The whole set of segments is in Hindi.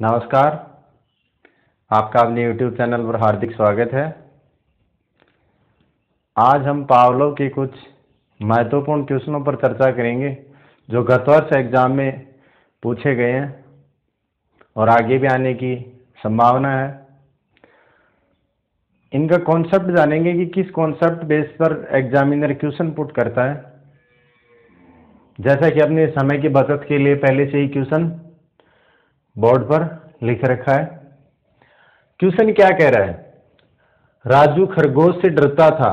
नमस्कार। आपका अपने YouTube चैनल पर हार्दिक स्वागत है। आज हम पावलोव के कुछ महत्वपूर्ण क्वेश्चनों पर चर्चा करेंगे जो गत वर्ष एग्जाम में पूछे गए हैं और आगे भी आने की संभावना है। इनका कॉन्सेप्ट जानेंगे कि किस कॉन्सेप्ट बेस पर एग्जामिनर क्वेश्चन पुट करता है। जैसा कि अपने समय की बचत के लिए पहले से ही क्वेश्चन बोर्ड पर लिख रखा है। क्वेश्चन क्या कह रहा है? राजू खरगोश से डरता था।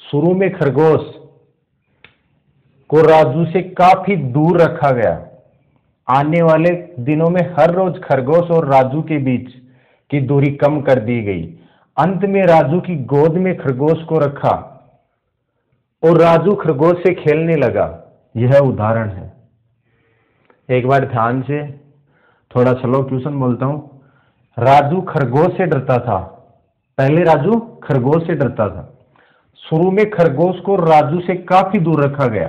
शुरू में खरगोश को राजू से काफी दूर रखा गया। आने वाले दिनों में हर रोज खरगोश और राजू के बीच की दूरी कम कर दी गई। अंत में राजू की गोद में खरगोश को रखा और राजू खरगोश से खेलने लगा। यह उदाहरण है। एक बार ध्यान से थोड़ा स्लो क्वेश्चन बोलता हूं। राजू खरगोश से डरता था। पहले राजू खरगोश से डरता था। शुरू में खरगोश को राजू से काफी दूर रखा गया।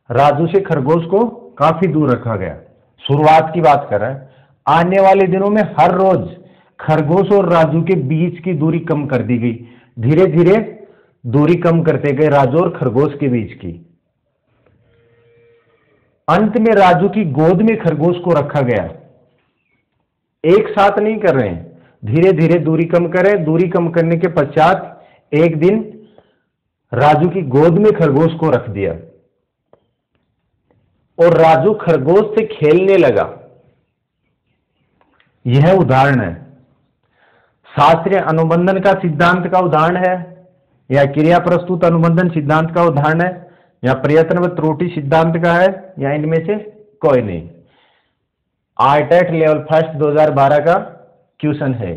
राजू से खरगोश को काफी दूर रखा गया। शुरुआत की बात कर रहा है। आने वाले दिनों में हर रोज खरगोश और राजू के बीच की दूरी कम कर दी गई। धीरे धीरे दूरी कम करते गए राजू और खरगोश के बीच की। अंत में राजू की गोद में खरगोश को रखा गया। एक साथ नहीं कर रहे हैं, धीरे धीरे दूरी कम करें। दूरी कम करने के पश्चात एक दिन राजू की गोद में खरगोश को रख दिया और राजू खरगोश से खेलने लगा। यह उदाहरण है। शास्त्रीय अनुबंधन का सिद्धांत का उदाहरण है, या क्रिया प्रस्तुत अनुबंधन सिद्धांत का उदाहरण है, या प्रयत्न व त्रुटि सिद्धांत का है, या इनमें से कोई नहीं। आईटेट लेवल फर्स्ट 2012 का क्वेश्चन है।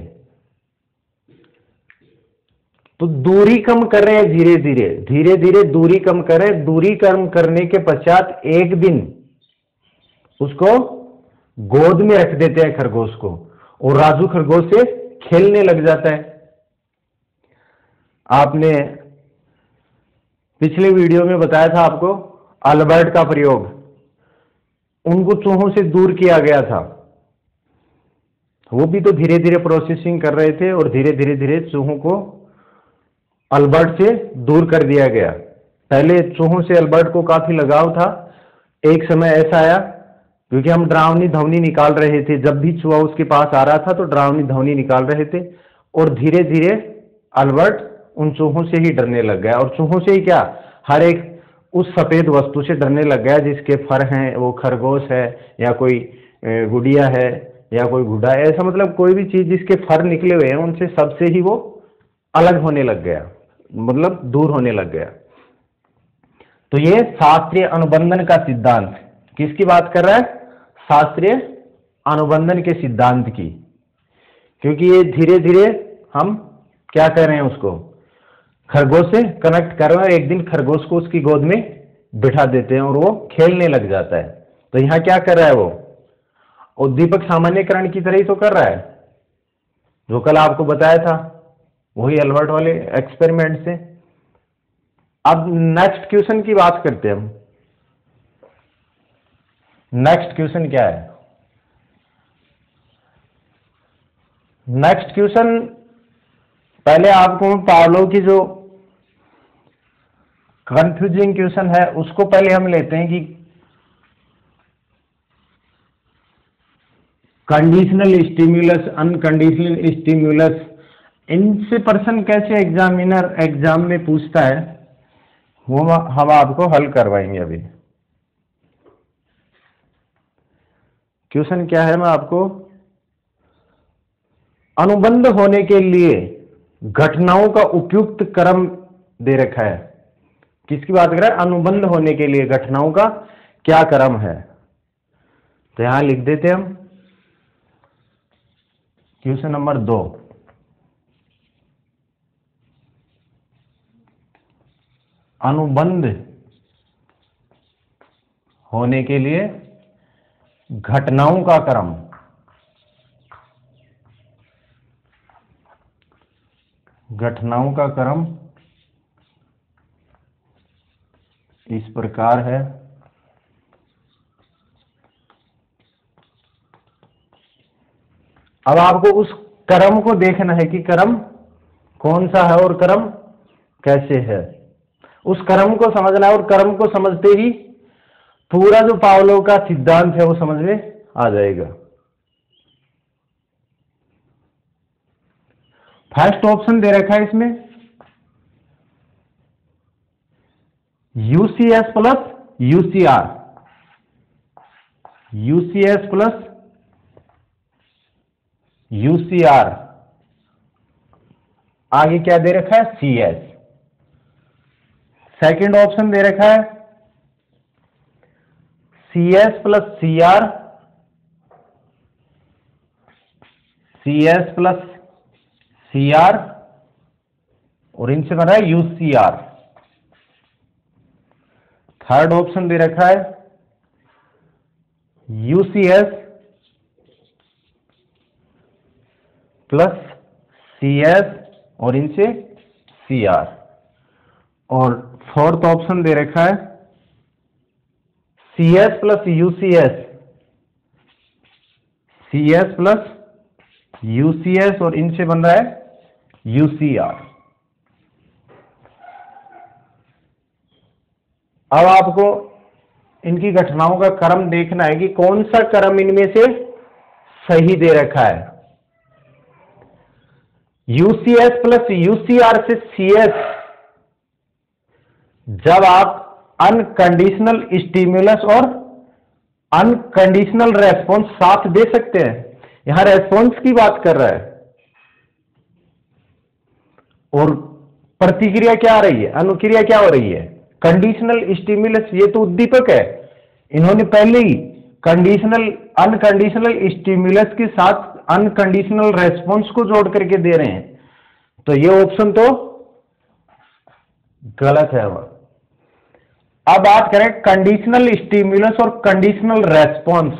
तो दूरी कम कर रहे हैं, धीरे धीरे धीरे धीरे दूरी कम करें। दूरी कम करने के पश्चात एक दिन उसको गोद में रख देते हैं खरगोश को, और राजू खरगोश से खेलने लग जाता है। आपने पिछले वीडियो में बताया था आपको अल्बर्ट का प्रयोग। उनको चूहों से दूर किया गया था। वो भी तो धीरे धीरे प्रोसेसिंग कर रहे थे और धीरे धीरे धीरे चूहों को अल्बर्ट से दूर कर दिया गया। पहले चूहों से अल्बर्ट को काफी लगाव था। एक समय ऐसा आया, क्योंकि हम डरावनी ध्वनि निकाल रहे थे। जब भी चूहा उसके पास आ रहा था तो डरावनी ध्वनि निकाल रहे थे, और धीरे धीरे अल्बर्ट उन चूहों से ही डरने लग गया। और चूहों से ही क्या, हर एक उस सफेद वस्तु से डरने लग गया जिसके फर हैं। वो खरगोश है, या कोई गुड़िया है, या कोई घुड़ा है, ऐसा मतलब कोई भी चीज जिसके फर निकले हुए हैं, उनसे सबसे ही वो अलग होने लग गया, मतलब दूर होने लग गया। तो ये शास्त्रीय अनुबंधन का सिद्धांत किसकी बात कर रहा है? शास्त्रीय अनुबंधन के सिद्धांत की। क्योंकि ये धीरे धीरे हम क्या कर रहे हैं, उसको खरगोश से कनेक्ट कर रहे हैं। एक दिन खरगोश को उसकी गोद में बिठा देते हैं और वो खेलने लग जाता है। तो यहां क्या कर रहा है वो? उद्दीपक सामान्यकरण की तरह ही तो कर रहा है, जो कल आपको बताया था, वही अल्बर्ट वाले एक्सपेरिमेंट से। अब नेक्स्ट क्वेश्चन की बात करते हैं हम। नेक्स्ट क्वेश्चन क्या है? नेक्स्ट क्वेश्चन, पहले आपको पावलोव की जो कंफ्यूजिंग क्वेश्चन है उसको पहले हम लेते हैं कि कंडीशनल स्टिम्युलस, अनकंडीशनल स्टिम्युलस, इनसे पर्सन कैसे एग्जामिनर एग्जाम में पूछता है, वो हम आपको हल करवाएंगे। अभी क्वेश्चन क्या है, मैं आपको अनुबंध होने के लिए घटनाओं का उपयुक्त क्रम दे रखा है। किसकी बात कर रहा है? अनुबंध होने के लिए घटनाओं का क्या क्रम है। तो यहां लिख देते हैं हम क्वेश्चन नंबर 2। अनुबंध होने के लिए घटनाओं का क्रम। घटनाओं का क्रम इस प्रकार है। अब आपको उस क्रम को देखना है कि क्रम कौन सा है और क्रम कैसे है। उस क्रम को समझना है और क्रम को समझते ही पूरा जो पावलोव का सिद्धांत है वो समझ में आ जाएगा। फर्स्ट ऑप्शन दे रखा है इसमें यूसीएस प्लस यूसीआर, यूसीएस प्लस यूसीआर, आगे क्या दे रखा है सीएस। सेकंड ऑप्शन दे रखा है CS plus CR, CS plus CR और इनसे बना है यूसीआर। थर्ड ऑप्शन दे रखा है यूसीएस प्लस सीएस और इनसे सीआर। और फोर्थ ऑप्शन दे रखा है CS plus UCS, CS plus UCS और इनसे बन रहा है यूसीआर। अब आपको इनकी घटनाओं का क्रम देखना है कि कौन सा क्रम इनमें से सही दे रखा है। यूसीएस प्लस यूसीआर से सीएस जब आप अनकंडीशनल स्टिमुलस और अनकंडीशनल रेस्पॉन्स साथ दे सकते हैं, यहां रेस्पॉन्स की बात कर रहा है और प्रतिक्रिया क्या आ रही है, अनुक्रिया क्या हो रही है, कंडीशनल स्टिमुलस, ये तो उद्दीपक है। इन्होंने पहले ही अनकंडीशनल स्टिमुलस के साथ अनकंडीशनल रेस्पॉन्स को जोड़ करके दे रहे हैं, तो ये ऑप्शन तो गलत है। अब बात करें कंडीशनल स्टिमुलस और कंडीशनल रेस्पॉन्स,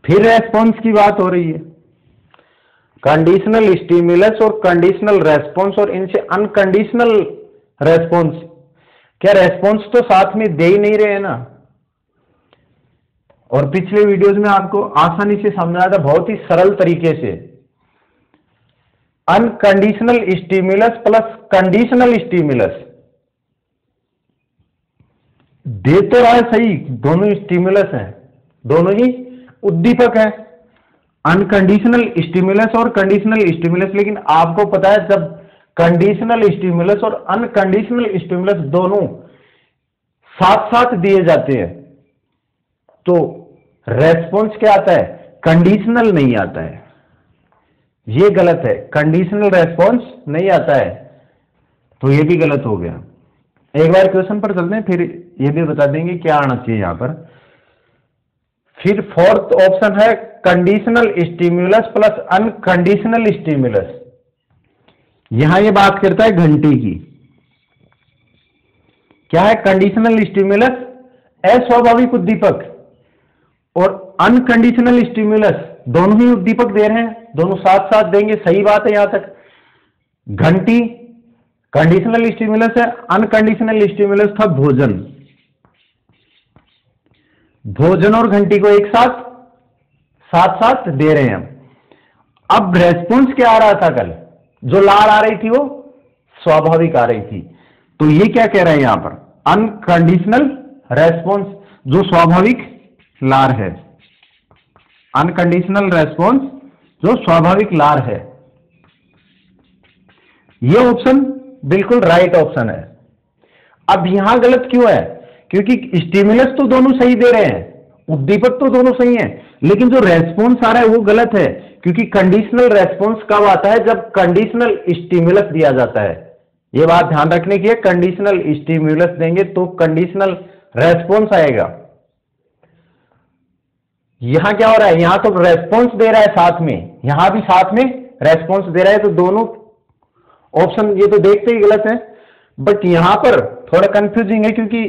फिर रेस्पॉन्स की बात हो रही है। कंडीशनल स्टिमुलस और कंडीशनल रेस्पॉन्स और इनसे अनकंडीशनल रेस्पॉन्स, क्या रेस्पॉन्स तो साथ में दे ही नहीं रहे हैं ना। और पिछले वीडियोस में आपको आसानी से समझाया था बहुत ही सरल तरीके से, unconditional stimulus plus conditional stimulus दे तो रहा है सही, दोनों स्टिमुलस हैं, दोनों ही उद्दीपक है, अनकंडीशनल स्टिमुलस और कंडीशनल स्टिमुलस। लेकिन आपको पता है जब कंडीशनल स्टिमुलस और अनकंडीशनल स्टिमुलस दोनों साथ साथ दिए जाते हैं तो रेस्पॉन्स क्या आता है, कंडीशनल नहीं आता है। ये गलत है, कंडीशनल रेस्पॉन्स नहीं आता है, तो ये भी गलत हो गया। एक बार क्वेश्चन पर चलते हैं, फिर ये भी बता देंगे क्या आना चाहिए यहां पर। फिर फोर्थ ऑप्शन है conditional stimulus plus unconditional stimulus. यहां ये बात करता है घंटी की। क्या है, कंडीशनल स्टिमुलस अस्वाभाविक उद्दीपक और अनकंडीशनल स्टिमुलस दोनों ही उद्दीपक दे रहे हैं, दोनों साथ साथ देंगे, सही बात है यहां तक। घंटी कंडीशनल स्टिमुलस है, अनकंडीशनल स्टिमुलस था भोजन। भोजन और घंटी को एक साथ साथ दे रहे हैं। अब रेस्पॉन्स क्या आ रहा था कल, जो लार आ रही थी वो स्वाभाविक आ रही थी, तो ये क्या कह रहे हैं यहां पर, अनकंडीशनल रेस्पॉन्स जो स्वाभाविक लार है, अनकंडीशनल रेस्पॉन्स जो स्वाभाविक लार है। ये ऑप्शन बिल्कुल राइट ऑप्शन है। अब यहां गलत क्यों है, क्योंकि स्टिमुलस तो दोनों सही दे रहे हैं, उद्दीपक तो दोनों सही हैं, लेकिन जो रेस्पॉन्स आ रहा है वो गलत है, क्योंकि कंडीशनल रेस्पॉन्स कब आता है, जब कंडीशनल स्टिमुलस दिया जाता है। ये बात ध्यान रखने की है, कंडीशनल स्टिमुलस देंगे तो कंडीशनल रेस्पॉन्स आएगा। यहां क्या हो रहा है, यहां तो रेस्पॉन्स दे रहा है साथ में, यहां भी साथ में रेस्पॉन्स दे रहा है, तो दोनों ऑप्शन ये तो देखते ही गलत है। बट यहां पर थोड़ा कंफ्यूजिंग है, क्योंकि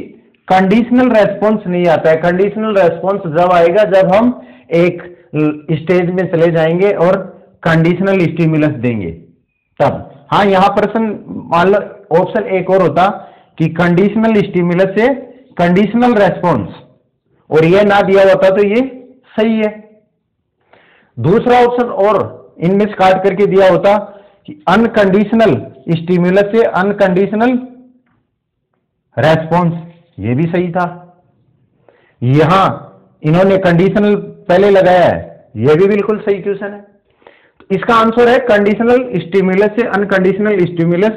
कंडीशनल रेस्पॉन्स नहीं आता है। कंडीशनल रेस्पॉन्स जब आएगा जब हम एक स्टेज में चले जाएंगे और कंडीशनल स्टिमुलस देंगे तब। हाँ, यहां प्रश्न मान लो ऑप्शन एक और होता कि कंडीशनल स्टिमुलस से कंडीशनल रेस्पॉन्स, और ये ना दिया होता तो ये सही है। दूसरा ऑप्शन और इनमें से काट करके दिया होता कि अनकंडीशनल स्टिमुलस से अनकंडीशनल रेस्पॉन्स, ये भी सही था। यहां इन्होंने कंडीशनल पहले लगाया है, यह भी बिल्कुल सही क्वेश्चन है। तो इसका आंसर है कंडीशनल स्टिमुलस से अनकंडीशनल स्टिमुलस,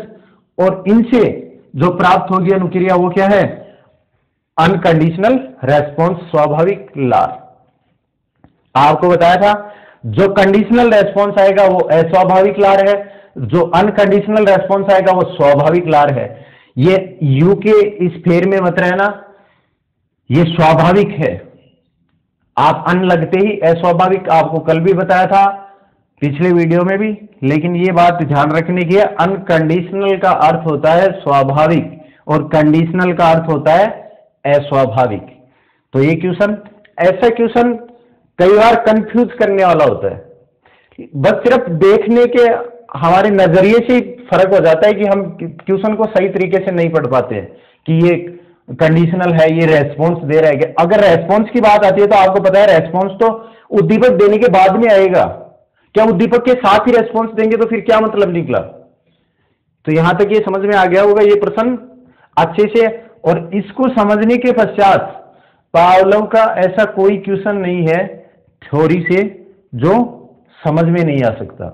और इनसे जो प्राप्त होगी अनुक्रिया वो क्या है? अनकंडीशनल रेस्पॉन्स, स्वाभाविक लार। आपको बताया था जो कंडीशनल रेस्पॉन्स आएगा वो अस्वाभाविक लार है, जो अनकंडीशनल रेस्पॉन्स आएगा वो स्वाभाविक लार है। ये यू के इस फेर में मत रहना, ये स्वाभाविक है। आप अन लगते ही अस्वाभाविक, आपको कल भी बताया था पिछले वीडियो में भी, लेकिन ये बात ध्यान रखने की है, अनकंडीशनल का अर्थ होता है स्वाभाविक और कंडीशनल का अर्थ होता है अस्वाभाविक। तो ये क्वेश्चन, ऐसा क्वेश्चन कई बार कंफ्यूज करने वाला होता है। बस सिर्फ देखने के हमारे नजरिए से फर्क हो जाता है कि हम क्वेश्चन को सही तरीके से नहीं पढ़ पाते हैं कि ये कंडीशनल है, ये रेस्पॉन्स दे रहा है। अगर रेस्पॉन्स की बात आती है तो आपको पता है रेस्पॉन्स तो उद्दीपक देने के बाद में आएगा। क्या उद्दीपक के साथ ही रेस्पॉन्स देंगे तो फिर क्या मतलब निकला? तो यहां तक ये समझ में आ गया होगा ये प्रश्न अच्छे से। और इसको समझने के पश्चात पावलोव का ऐसा कोई क्वेश्चन नहीं है थ्योरी से जो समझ में नहीं आ सकता।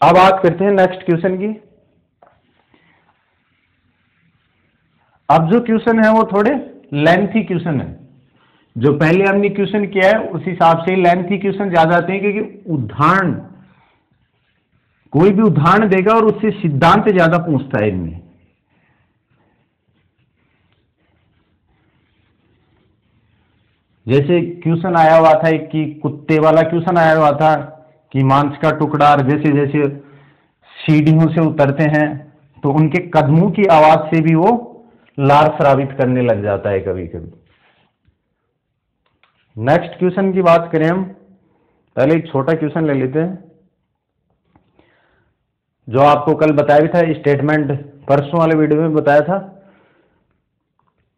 अब बात करते हैं नेक्स्ट क्वेश्चन की। अब जो क्वेश्चन है वो थोड़े लेंथी क्वेश्चन है। जो पहले हमने क्वेश्चन किया है उस हिसाब से लेंथी क्वेश्चन ज्यादा आते हैं, क्योंकि उदाहरण, कोई भी उदाहरण देगा और उससे सिद्धांत ज्यादा पूछता है इनमें। जैसे क्वेश्चन आया हुआ था कि कुत्ते वाला क्वेश्चन आया हुआ था कि मांस का टुकड़ा जैसे जैसे सीढ़ियों से उतरते हैं तो उनके कदमों की आवाज से भी वो लार स्रावित करने लग जाता है कभी कभी। नेक्स्ट क्वेश्चन की बात करें हम, पहले एक छोटा क्वेश्चन ले लेते हैं जो आपको कल बताया भी था, स्टेटमेंट परसों वाले वीडियो में बताया था।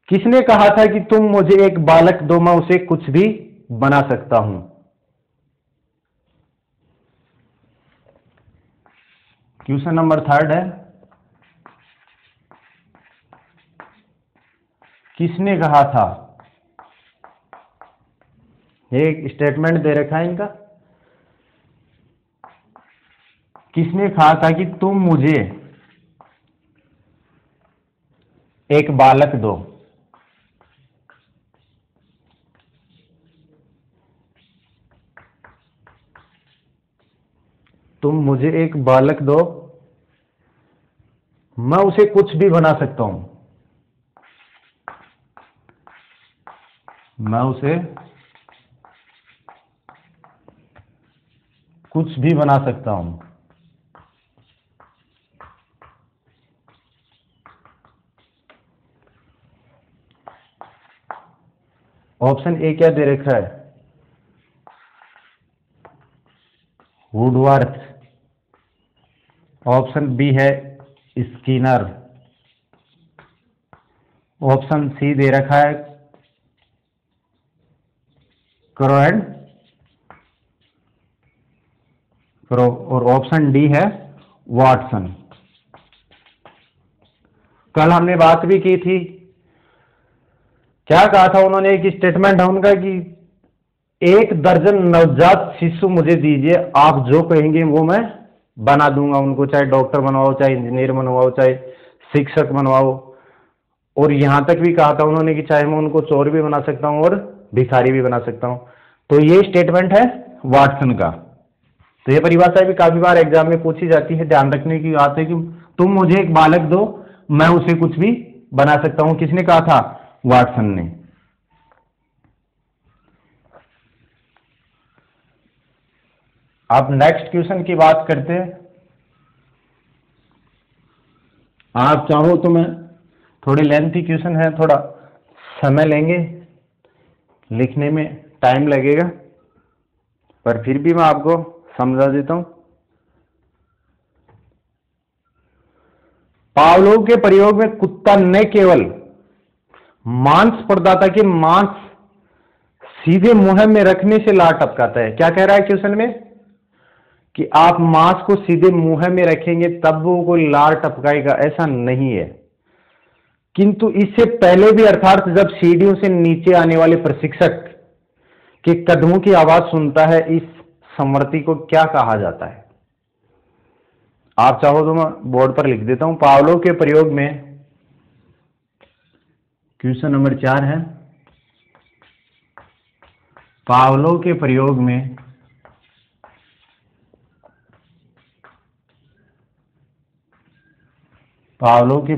किसने कहा था कि तुम मुझे एक बालक दो, मैं उसे कुछ भी बना सकता हूं? क्वेश्चन नंबर 3 है, किसने कहा था? एक स्टेटमेंट दे रखा है इनका, किसने कहा था कि तुम मुझे एक बालक दो? तुम मुझे एक बालक दो, मैं उसे कुछ भी बना सकता हूं। मैं उसे कुछ भी बना सकता हूं। ऑप्शन ए क्या दे रखा है? वुडवर्थ। ऑप्शन बी है स्किनर। ऑप्शन सी दे रखा है क्रो, और ऑप्शन डी है वाटसन। कल हमने बात भी की थी, क्या कहा था उन्होंने? एक स्टेटमेंट है उनका कि 1 दर्जन नवजात शिशु मुझे दीजिए, आप जो कहेंगे वो मैं बना दूंगा उनको, चाहे डॉक्टर बनवाओ, चाहे इंजीनियर बनवाओ, चाहे शिक्षक बनवाओ। और यहां तक भी कहा था उन्होंने कि चाहे मैं उनको चोर भी बना सकता हूं और भिखारी भी बना सकता हूं। तो ये स्टेटमेंट है वाटसन का। तो ये परिभाषा भी काफी बार एग्जाम में पूछी जाती है, ध्यान रखने की बात है कि तुम मुझे एक बालक दो, मैं उसे कुछ भी बना सकता हूं। किसने कहा था? वाटसन ने। आप नेक्स्ट क्वेश्चन की बात करते हैं। आप चाहो तो मैं, थोड़ी लेंथी क्वेश्चन है, थोड़ा समय लेंगे, लिखने में टाइम लगेगा, पर फिर भी मैं आपको समझा देता हूं। पावलोव के प्रयोग में कुत्ता न केवल मांस प्रदाता के मांस सीधे मुंह में रखने से लार टपकाता है। क्या कह रहा है क्वेश्चन में कि आप मांस को सीधे मुंह में रखेंगे तब वो कोई लार टपकाएगा, ऐसा नहीं है। किंतु इससे पहले भी, अर्थात जब सीढ़ियों से नीचे आने वाले प्रशिक्षक के कदमों की आवाज सुनता है, इस समवर्ती को क्या कहा जाता है? आप चाहो तो मैं बोर्ड पर लिख देता हूं। पावलोव के प्रयोग में क्वेश्चन नंबर 4 है। पावलोव के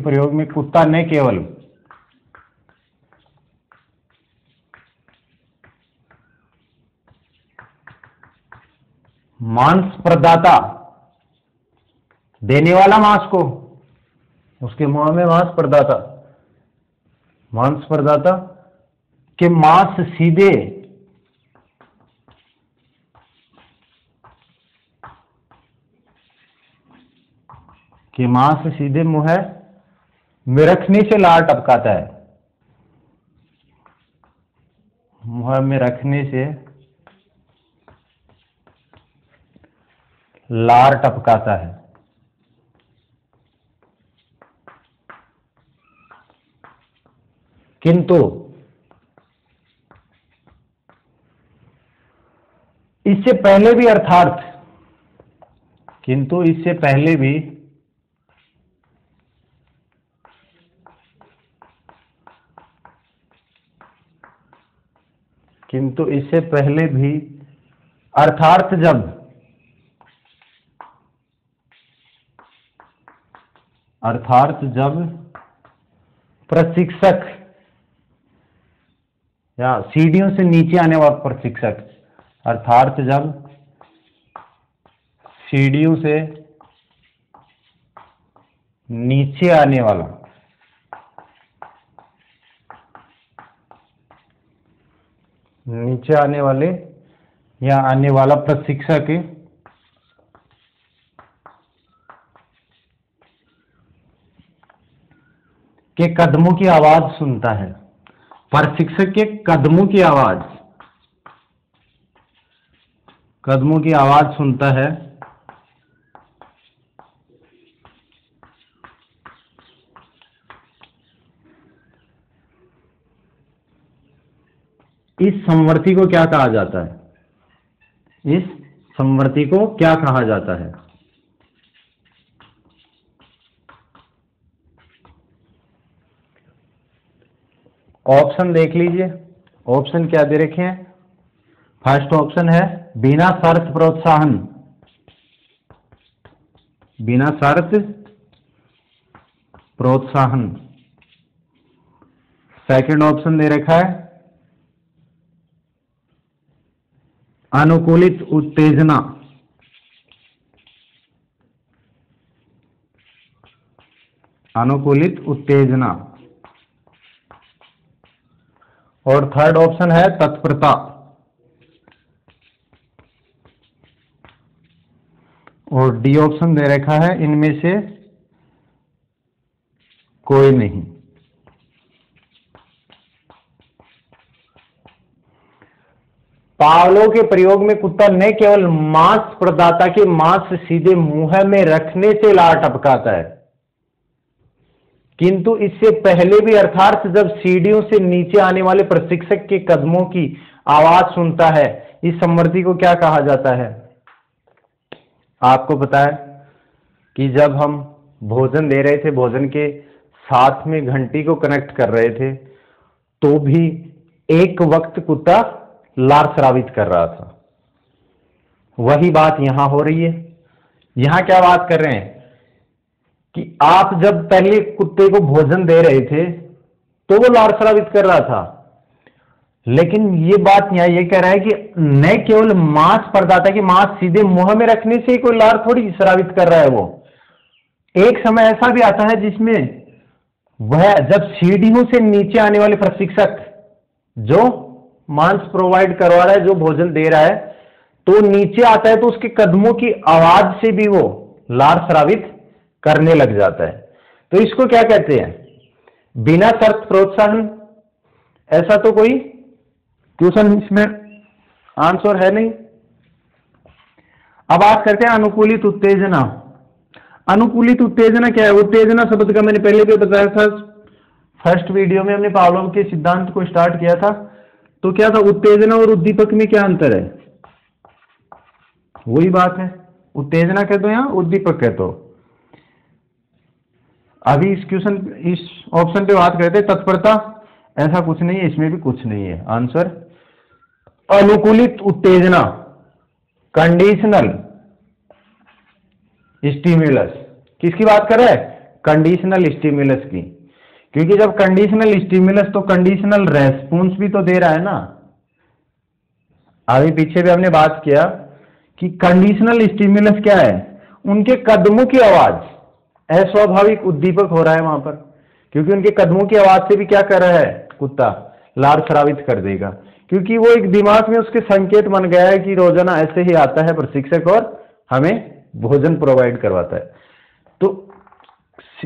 प्रयोग में कुत्ता न केवल मांस प्रदाता, देने वाला मांस को, उसके मुंह में मांस प्रदाता के मांस सीधे मुंह में रखने से लार टपकाता है। मुंह में रखने से लार टपकाता है। किंतु इससे पहले भी, अर्थात जब प्रशिक्षक या सीढ़ियों से नीचे आने वाला प्रशिक्षक, जब सीढ़ियों से नीचे आने वाला प्रशिक्षक के कदमों की आवाज सुनता है। प्रशिक्षक के कदमों की आवाज सुनता है, इस समवर्ती को क्या कहा जाता है? ऑप्शन देख लीजिए। ऑप्शन क्या दे रखे हैं? फर्स्ट ऑप्शन है बिना शर्त प्रोत्साहन। सेकंड ऑप्शन दे रखा है अनुकूलित उत्तेजना। और थर्ड ऑप्शन है तत्परता। और डी ऑप्शन दे रखा है इनमें से कोई नहीं। पावलोव के प्रयोग में कुत्ता न केवल मांस प्रदाता के मांस सीधे मुंह में रखने से लार टपकाता है, किंतु इससे पहले भी, अर्थात जब सीढ़ियों से नीचे आने वाले प्रशिक्षक के कदमों की आवाज सुनता है, इस समवर्ती को क्या कहा जाता है? आपको पता है कि जब हम भोजन दे रहे थे, भोजन के साथ में घंटी को कनेक्ट कर रहे थे, तो भी एक वक्त कुत्ता लार स्रावित कर रहा था। वही बात यहां हो रही है। यहां क्या बात कर रहे हैं कि आप जब पहले कुत्ते को भोजन दे रहे थे तो वो लार स्रावित कर रहा था, लेकिन ये बात यहां ये कह रहा है कि न केवल मांस प्रदाता के मांस सीधे मुंह में रखने से कोई लार थोड़ी स्रावित कर रहा है। वो एक समय ऐसा भी आता है जिसमें वह जब सीढ़ियों से नीचे आने वाले प्रशिक्षक जो मांस प्रोवाइड करवा रहा है, जो भोजन दे रहा है, तो नीचे आता है तो उसके कदमों की आवाज से भी वो लार स्रावित करने लग जाता है। तो इसको क्या कहते हैं? बिना शर्त प्रोत्साहन। ऐसा तो कोई क्वेश्चन इसमें आंसर है नहीं। अब बात करते हैं अनुकूलित उत्तेजना। अनुकूलित उत्तेजना क्या है? उत्तेजना शब्द का मैंने पहले भी बताया था, फर्स्ट वीडियो में हमने पावलोव के सिद्धांत को स्टार्ट किया था। तो क्या था, उत्तेजना और उद्दीपक में क्या अंतर है? वही बात है, उत्तेजना कह दो या उद्दीपक कह दो। अभी इस क्वेश्चन, इस ऑप्शन पे बात करते हैं तत्परता, ऐसा कुछ नहीं है, इसमें भी कुछ नहीं है। आंसर अनुकूलित उत्तेजना, कंडीशनल स्टिमुलस। किसकी बात कर रहा है? कंडीशनल स्टिमुलस की। क्योंकि जब कंडीशनल स्टिमुलस तो कंडीशनल रेस्पॉन्स भी तो दे रहा है ना। अभी पीछे भी हमने बात किया कि कंडीशनल स्टिमुलस क्या है? उनके कदमों की आवाज, अस्वाभाविक उद्दीपक हो रहा है वहां पर, क्योंकि उनके कदमों की आवाज से भी क्या कर रहा है कुत्ता? लार स्रावित कर देगा, क्योंकि वो एक दिमाग में उसके संकेत बन गया है कि रोजाना ऐसे ही आता है प्रशिक्षक और हमें भोजन प्रोवाइड करवाता है। तो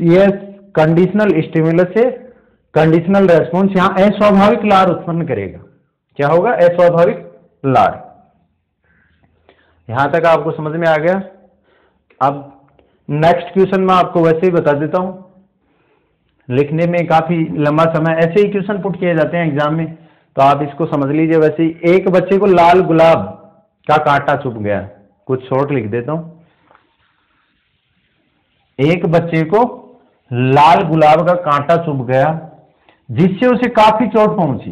ये कंडीशनल स्टिमुलस से कंडीशनल रेस्पॉन्स यहां अस्वाभाविक लार उत्पन्न करेगा। क्या होगा? अस्वाभाविक लार। यहां तक आपको समझ में आ गया? अब नेक्स्ट क्वेश्चन में आपको वैसे ही बता देता हूं, लिखने में काफी लंबा समय, ऐसे ही क्वेश्चन पुट किए जाते हैं एग्जाम में, तो आप इसको समझ लीजिए। वैसे ही एक बच्चे को लाल गुलाब का कांटा चुभ गया, कुछ शॉर्ट लिख देता हूं। एक बच्चे को लाल गुलाब का कांटा चुभ गया, जिससे उसे काफी चोट पहुंची।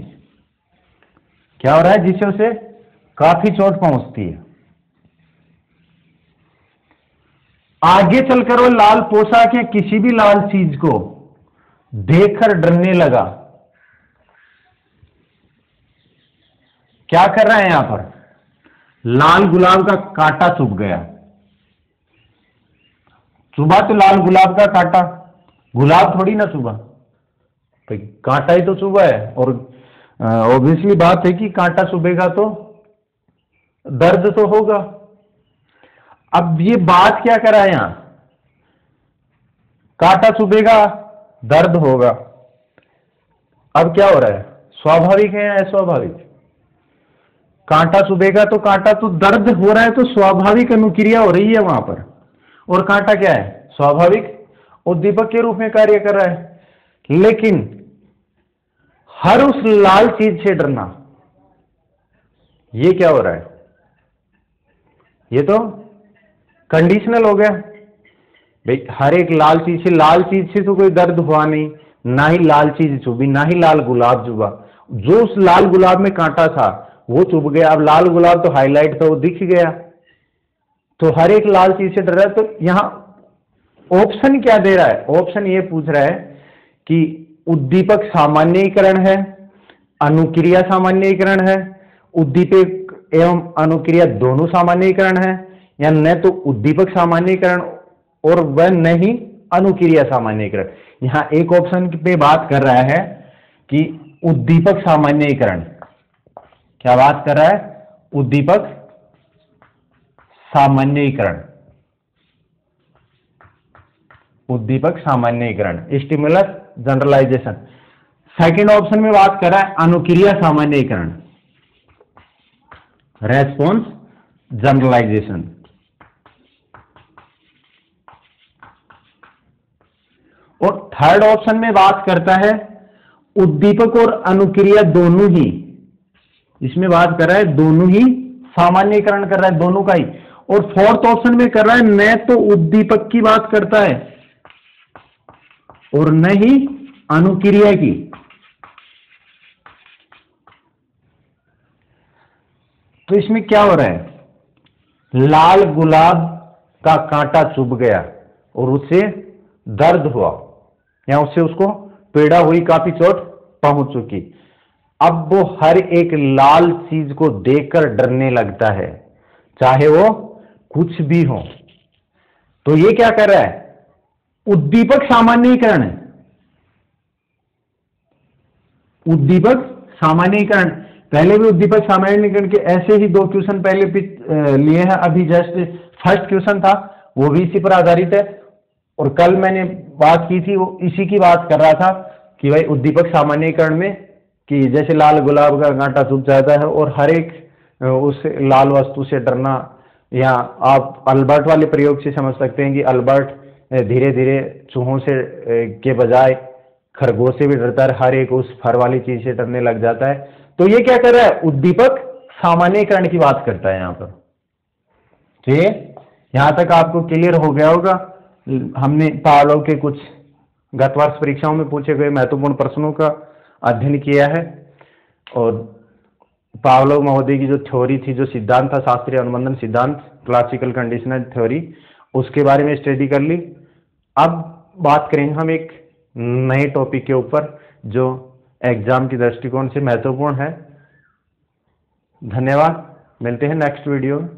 क्या हो रहा है? जिससे उसे काफी चोट पहुंचती है। आगे चलकर वो लाल पोशाक या किसी भी लाल चीज को देखकर डरने लगा। क्या कर रहा है यहां पर? लाल गुलाब का कांटा चुभ गया। चुभा तो लाल गुलाब का कांटा, गुलाब थोड़ी ना चुभा, तो कांटा ही तो चुभा है। और ऑब्वियसली बात है कि कांटा चुभेगा तो दर्द तो होगा। अब ये बात क्या कर रहा है यहां? कांटा चुभेगा, दर्द होगा। अब क्या हो रहा है? स्वाभाविक है या अस्वाभाविक? कांटा चुभेगा तो कांटा तो दर्द हो रहा है, तो स्वाभाविक अनुक्रिया हो रही है वहां पर। और कांटा क्या है? स्वाभाविक उद्दीपक के रूप में कार्य कर रहा है। लेकिन हर उस लाल चीज से डरना, ये क्या हो रहा है? ये तो कंडीशनल हो गया भाई। हर एक लाल चीज से तो कोई दर्द हुआ नहीं, ना ही लाल चीज चुभी, ना ही लाल गुलाब चुभा। जो उस लाल गुलाब में कांटा था वो चुभ गया। अब लाल गुलाब तो हाईलाइट था, वो दिख गया, तो हर एक लाल चीज से डर रहा है। तो यहां ऑप्शन क्या दे रहा है? ऑप्शन ये पूछ रहा है कि उद्दीपक सामान्यीकरण है, अनुक्रिया सामान्यीकरण है, उद्दीपक एवं अनुक्रिया दोनों सामान्यीकरण है, या न तो उद्दीपक सामान्यीकरण और वह नहीं अनुक्रिया सामान्यीकरण। यहां एक ऑप्शन पे बात कर रहा है कि उद्दीपक सामान्यीकरण। क्या बात कर रहा है? उद्दीपक सामान्यीकरण, उद्दीपक सामान्यीकरण, स्टिमुलस जनरलाइजेशन। सेकंड ऑप्शन में बात कर रहा है अनुक्रिया सामान्यीकरण, रेस्पॉन्स जनरलाइजेशन। और थर्ड ऑप्शन में बात करता है उद्दीपक और अनुक्रिया दोनों ही, इसमें बात कर रहा है दोनों ही सामान्यीकरण कर रहा है, दोनों का ही। और फोर्थ ऑप्शन में कर रहा है न तो उद्दीपक की बात करता है और न ही अनुक्रिया की। तो इसमें क्या हो रहा है? लाल गुलाब का कांटा चुभ गया और उससे दर्द हुआ, या उससे उसको पीड़ा हुई, काफी चोट पहुंच चुकी। अब वो हर एक लाल चीज को देखकर डरने लगता है, चाहे वो कुछ भी हो। तो ये क्या कर रहा है? उद्दीपक सामान्यीकरण है। उद्दीपक सामान्यीकरण, पहले भी उद्दीपक सामान्यीकरण के ऐसे ही 2 क्वेश्चन पहले लिए हैं। अभी जस्ट फर्स्ट क्वेश्चन था, वो भी इसी पर आधारित है। और कल मैंने बात की थी, वो इसी की बात कर रहा था कि भाई उद्दीपक सामान्यीकरण में कि जैसे लाल गुलाब का कांटा चुभ जाता है, और हर एक उस लाल वस्तु से डरना, या आप अल्बर्ट वाले प्रयोग से समझ सकते हैं कि अल्बर्ट धीरे धीरे चूहों से के बजाय खरगोश से भी डरता है, हर एक उस फर वाली चीज से डरने लग जाता है। तो ये क्या कर रहा है, उद्दीपक सामान्यीकरण की बात करता है यहाँ पर। ठीक है, यहां तक आपको क्लियर हो गया होगा। हमने पावलोव के कुछ गत वर्ष परीक्षाओं में पूछे गए महत्वपूर्ण प्रश्नों का अध्ययन किया है, और पावलोव महोदय की जो थ्योरी थी, जो सिद्धांत था, शास्त्रीय अनुबंधन सिद्धांत, क्लासिकल कंडीशनल थ्योरी, उसके बारे में स्टडी कर ली। अब बात करेंगे हम एक नए टॉपिक के ऊपर जो एग्जाम की दृष्टिकोण से महत्वपूर्ण है। धन्यवाद, मिलते हैं नेक्स्ट वीडियो में।